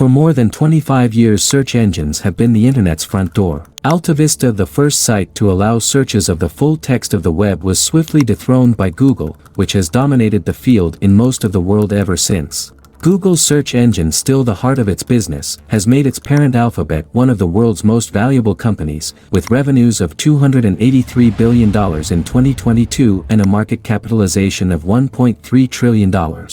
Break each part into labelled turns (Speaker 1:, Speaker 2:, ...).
Speaker 1: For more than 25 years, search engines have been the internet's front door. AltaVista, the first site to allow searches of the full text of the web, was swiftly dethroned by Google, which has dominated the field in most of the world ever since. Google's search engine, still the heart of its business, has made its parent Alphabet one of the world's most valuable companies, with revenues of $283 billion in 2022 and a market capitalization of $1.3 trillion.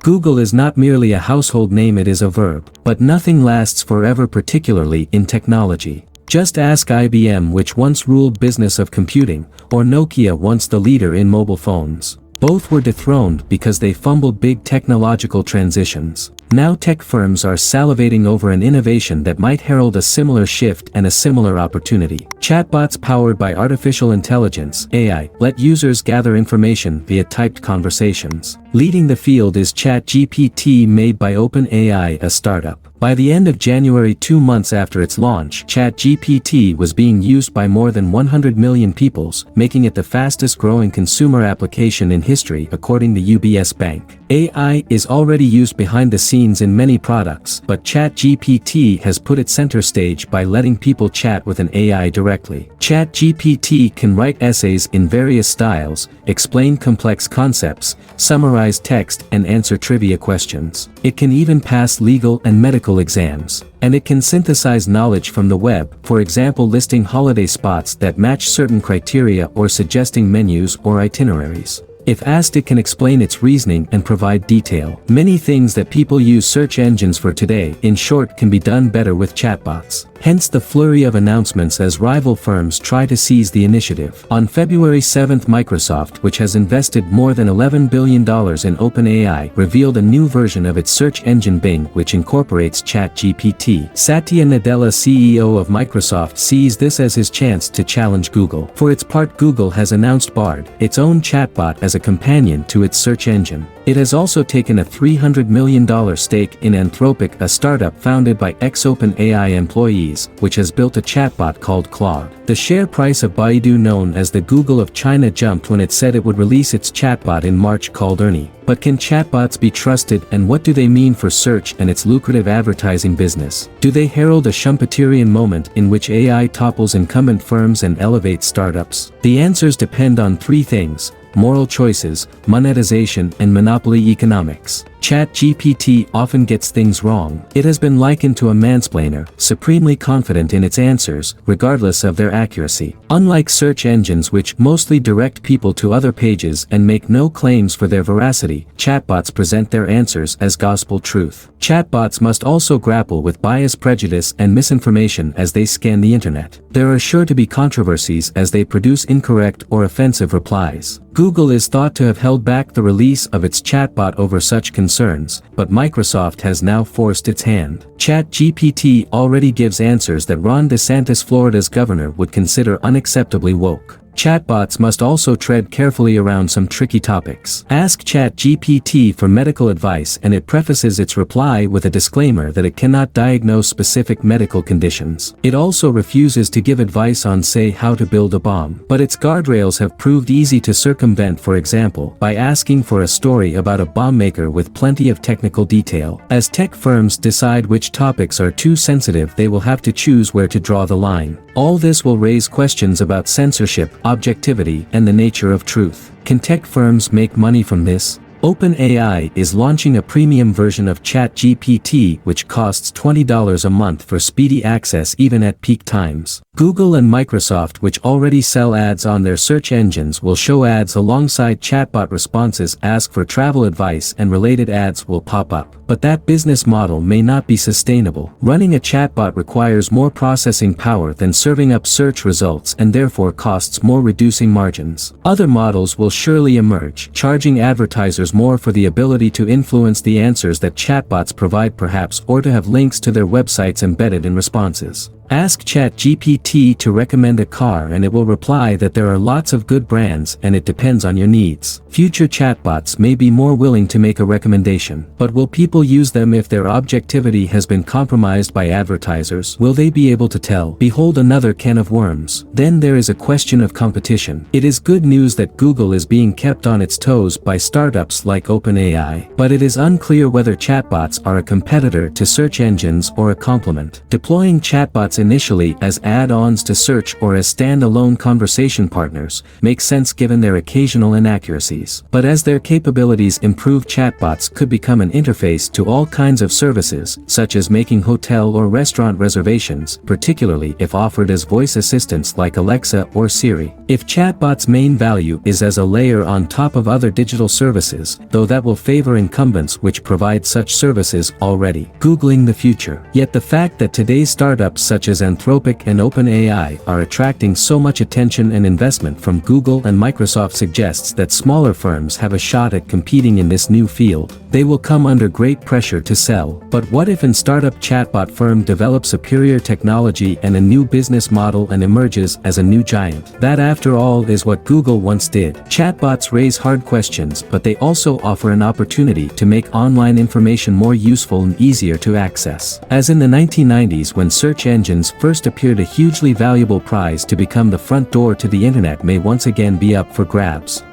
Speaker 1: Google is not merely a household name, it is a verb. But nothing lasts forever, particularly in technology. Just ask IBM, which once ruled business of computing, or Nokia, once the leader in mobile phones. Both were dethroned because they fumbled big technological transitions. Now tech firms are salivating over an innovation that might herald a similar shift and a similar opportunity. Chatbots powered by artificial intelligence (AI) let users gather information via typed conversations. Leading the field is ChatGPT, made by OpenAI, a startup. By the end of January, 2 months after its launch, ChatGPT was being used by more than 100 million people, making it the fastest growing consumer application in history, according to UBS Bank. AI is already used behind the scenes in many products, but ChatGPT has put it center stage by letting people chat with an AI directly. ChatGPT can write essays in various styles, explain complex concepts, summarize text, and answer trivia questions. It can even pass legal and medical exams. And it can synthesize knowledge from the web, for example listing holiday spots that match certain criteria or suggesting menus or itineraries. If asked, it can explain its reasoning and provide detail. Many things that people use search engines for today, in short, can be done better with chatbots. Hence the flurry of announcements as rival firms try to seize the initiative. On February 7, Microsoft, which has invested more than $11 billion in OpenAI, revealed a new version of its search engine Bing, which incorporates ChatGPT. Satya Nadella, CEO of Microsoft, sees this as his chance to challenge Google. For its part, Google has announced Bard, its own chatbot, as a companion to its search engine. It has also taken a $300 million stake in Anthropic, a startup founded by ex-OpenAI employees, which has built a chatbot called Claude. The share price of Baidu, known as the Google of China, jumped when it said it would release its chatbot in March called Ernie. But can chatbots be trusted, and what do they mean for search and its lucrative advertising business? Do they herald a Schumpeterian moment in which AI topples incumbent firms and elevates startups? The answers depend on three things: moral choices, monetization, and monopoly economics. ChatGPT often gets things wrong. It has been likened to a mansplainer, supremely confident in its answers, regardless of their accuracy. Unlike search engines, which mostly direct people to other pages and make no claims for their veracity, chatbots present their answers as gospel truth. Chatbots must also grapple with bias, prejudice, and misinformation as they scan the internet. There are sure to be controversies as they produce incorrect or offensive replies. Google is thought to have held back the release of its chatbot over such concerns, but Microsoft has now forced its hand. ChatGPT already gives answers that Ron DeSantis, Florida's governor, would consider unacceptably woke. Chatbots must also tread carefully around some tricky topics. Ask ChatGPT for medical advice and it prefaces its reply with a disclaimer that it cannot diagnose specific medical conditions. It also refuses to give advice on, say, how to build a bomb. But its guardrails have proved easy to circumvent, for example, by asking for a story about a bomb maker with plenty of technical detail. As tech firms decide which topics are too sensitive, they will have to choose where to draw the line. All this will raise questions about censorship, objectivity, and the nature of truth. Can tech firms make money from this? OpenAI is launching a premium version of ChatGPT which costs $20 a month for speedy access even at peak times. Google and Microsoft, which already sell ads on their search engines, will show ads alongside chatbot responses. Ask for travel advice and related ads will pop up. But that business model may not be sustainable. Running a chatbot requires more processing power than serving up search results and therefore costs more, reducing margins. Other models will surely emerge, charging advertisers more for the ability to influence the answers that chatbots provide perhaps, or to have links to their websites embedded in responses. Ask ChatGPT to recommend a car and it will reply that there are lots of good brands and it depends on your needs. Future chatbots may be more willing to make a recommendation, but will people use them if their objectivity has been compromised by advertisers? Will they be able to tell? Behold another can of worms. Then there is a question of competition. It is good news that Google is being kept on its toes by startups like OpenAI, but it is unclear whether chatbots are a competitor to search engines or a complement. Deploying chatbots initially as add-ons to search or as stand-alone conversation partners makes sense given their occasional inaccuracies. But as their capabilities improve, chatbots could become an interface to all kinds of services, such as making hotel or restaurant reservations, particularly if offered as voice assistants like Alexa or Siri. If chatbots' main value is as a layer on top of other digital services, though that will favor incumbents which provide such services already. Googling the future. Yet the fact that today's startups such as Anthropic and OpenAI are attracting so much attention and investment from Google and Microsoft suggests that smaller firms have a shot at competing in this new field. They will come under great pressure to sell. But what if a startup chatbot firm develops superior technology and a new business model and emerges as a new giant? That after all is what Google once did. Chatbots raise hard questions, but they also offer an opportunity to make online information more useful and easier to access. As in the 1990s when search engines first appeared, a hugely valuable prize to become the front door to the internet may once again be up for grabs.